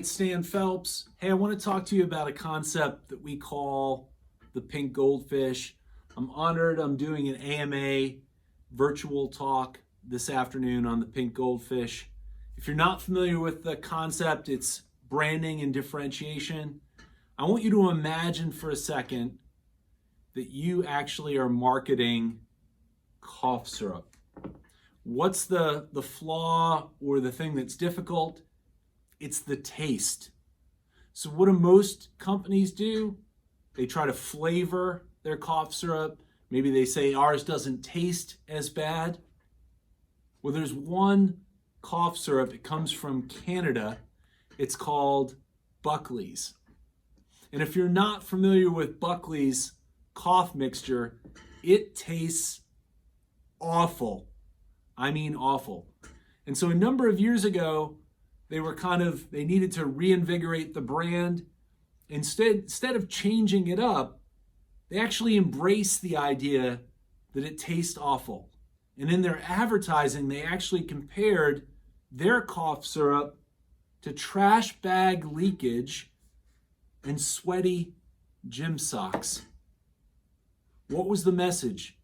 It's Stan Phelps. Hey, I want to talk to you about a concept that we call the Pink Goldfish. I'm honored I'm doing an AMA virtual talk this afternoon on the Pink Goldfish. If you're not familiar with the concept, it's branding and differentiation. I want you to imagine for a second that you actually are marketing cough syrup. What's the flaw or the thing that's difficult? It's the taste. So what do most companies do? They try to flavor their cough syrup. Maybe they say ours doesn't taste as bad. Well, there's one cough syrup. It comes from Canada. It's called Buckley's. And if you're not familiar with Buckley's cough mixture, it tastes awful. I mean awful. And so a number of years ago, they needed to reinvigorate the brand. Instead of changing it up, they actually embraced the idea that it tastes awful. And in their advertising, they actually compared their cough syrup to trash bag leakage and sweaty gym socks. What was the message?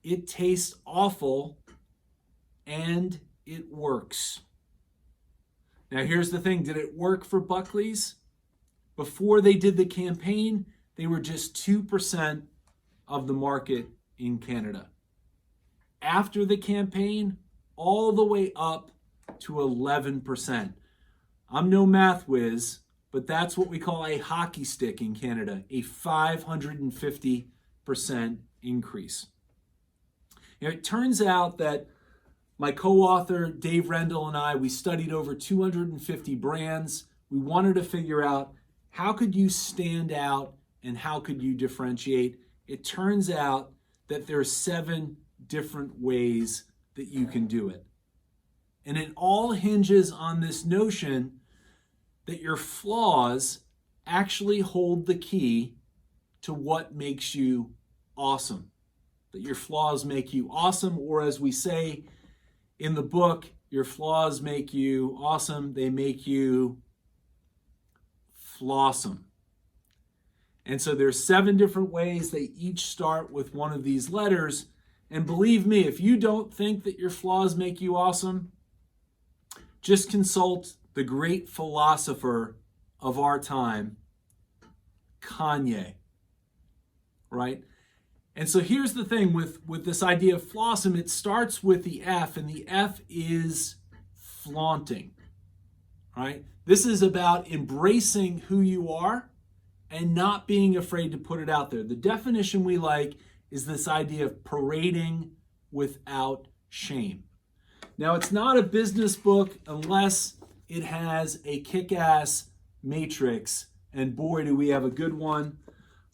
It tastes awful and it works. Now here's the thing, did it work for Buckley's? Before they did the campaign, they were just 2% of the market in Canada. After the campaign, all the way up to 11%. I'm no math whiz, but that's what we call a hockey stick in Canada, a 550% increase. Now, it turns out that my co-author, Dave Rendell, and I, we studied over 250 brands. We wanted to figure out how could you stand out and how could you differentiate. It turns out that there are 7 different ways that you can do it. And it all hinges on this notion that your flaws actually hold the key to what makes you awesome. That your flaws make you awesome, or as we say in the book, your flaws make you awesome. They make you FLAWSOM. And so there's 7 different ways. They each start with one of these letters. And believe me, if you don't think that your flaws make you awesome, just consult the great philosopher of our time, Kanye, right? And so here's the thing with this idea of FLAWSOM, it starts with the F, and the F is flaunting, right? This is about embracing who you are and not being afraid to put it out there. The definition we like is this idea of parading without shame. Now, it's not a business book unless it has a kick-ass matrix, and boy, do we have a good one.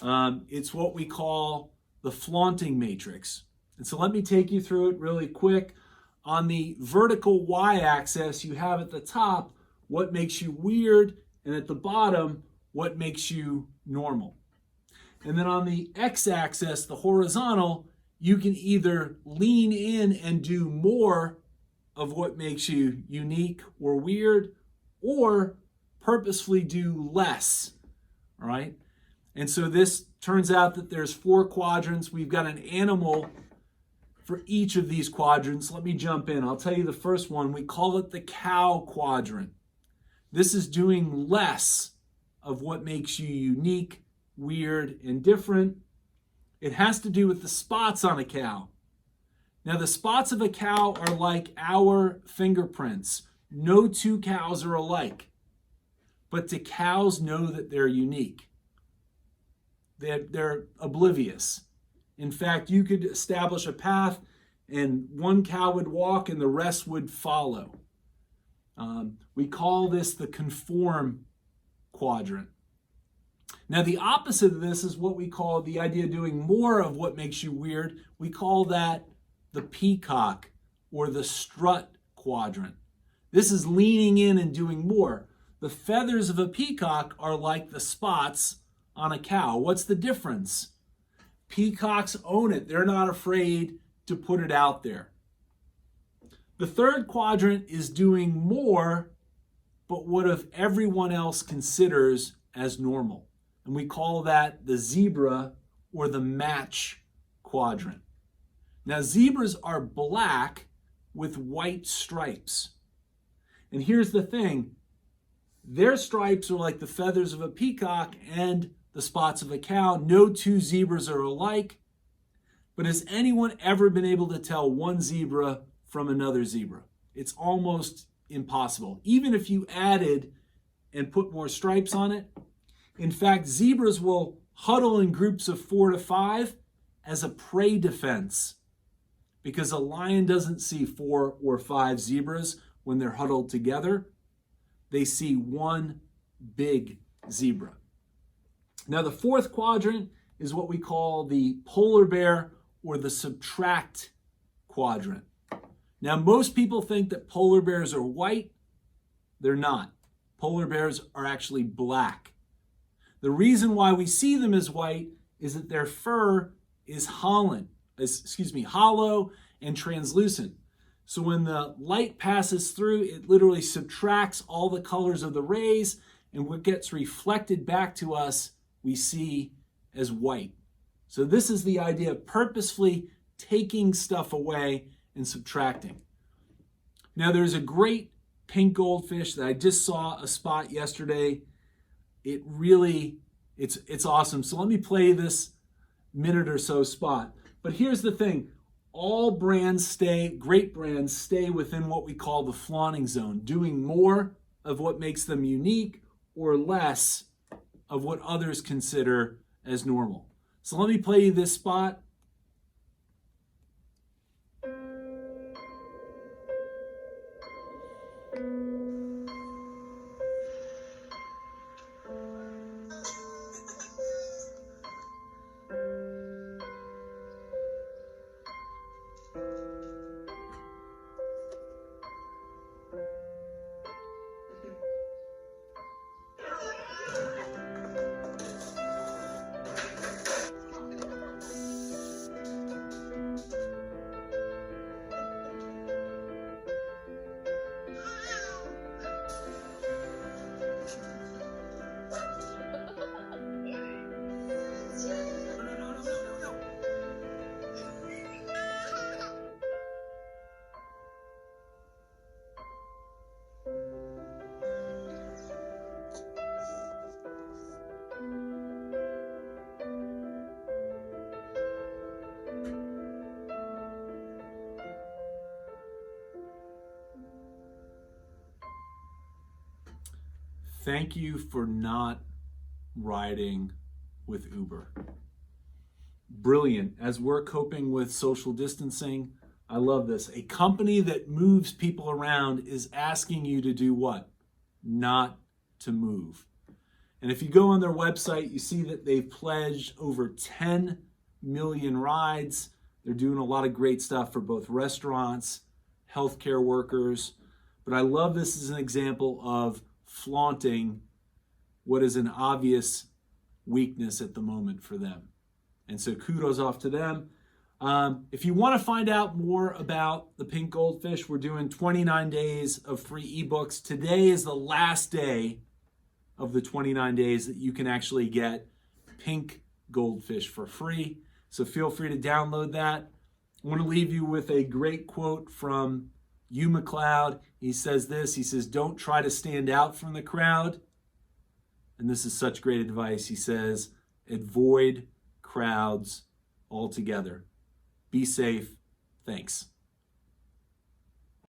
It's what we call the Flaunting Matrix. And so let me take you through it really quick. On the vertical y-axis, you have at the top what makes you weird, and at the bottom, what makes you normal. And then on the x-axis, the horizontal, you can either lean in and do more of what makes you unique or weird, or purposefully do less, all right? And so this turns out that there's 4 quadrants. We've got an animal for each of these quadrants. Let me jump in. I'll tell you the first one. We call it the Cow Quadrant. This is doing less of what makes you unique, weird, and different. It has to do with the spots on a cow. Now, the spots of a cow are like our fingerprints. No 2 cows are alike, but the cows know that they're unique. They're oblivious. In fact, you could establish a path and one cow would walk and the rest would follow. We call this the conform quadrant. Now, the opposite of this is what we call the idea of doing more of what makes you weird. We call that the peacock or the strut quadrant. This is leaning in and doing more. The feathers of a peacock are like the spots on a cow. What's the difference? Peacocks own it. They're not afraid to put it out there. The third quadrant is doing more, but what if everyone else considers as normal? And we call that the zebra or the match quadrant. Now, zebras are black with white stripes. And here's the thing, their stripes are like the feathers of a peacock and the spots of a cow. No two zebras are alike. But has anyone ever been able to tell one zebra from another zebra? It's almost impossible, even if you added and put more stripes on it. In fact, zebras will huddle in groups of 4 to 5 as a prey defense, because a lion doesn't see 4 or 5 zebras when they're huddled together. They see one big zebra. Now, the fourth quadrant is what we call the polar bear or the subtract quadrant. Now, most people think that polar bears are white. They're not. Polar bears are actually black. The reason why we see them as white is that their fur is hollow and translucent. So when the light passes through, it literally subtracts all the colors of the rays, and what gets reflected back to us, we see as white. So this is the idea of purposefully taking stuff away and subtracting. Now, there's a great pink goldfish that I just saw a spot yesterday. It's awesome. So let me play this minute or so spot. But here's the thing. All great brands stay within what we call the flaunting zone, doing more of what makes them unique or less of what others consider as normal. So let me play you this spot. Thank you for not riding with Uber. Brilliant. As we're coping with social distancing, I love this. A company that moves people around is asking you to do what? Not to move. And if you go on their website, you see that they've pledged over 10 million rides. They're doing a lot of great stuff for both restaurants, healthcare workers. But I love this as an example of flaunting what is an obvious weakness at the moment for them. And so kudos off to them. If you want to find out more about the Pink Goldfish, we're doing 29 days of free ebooks. Today is the last day of the 29 days that you can actually get Pink Goldfish for free. So feel free to download that. I want to leave you with a great quote from Hugh MacLeod. He says this, he says, "Don't try to stand out from the crowd." And this is such great advice. He says, "Avoid crowds altogether." Be safe. Thanks.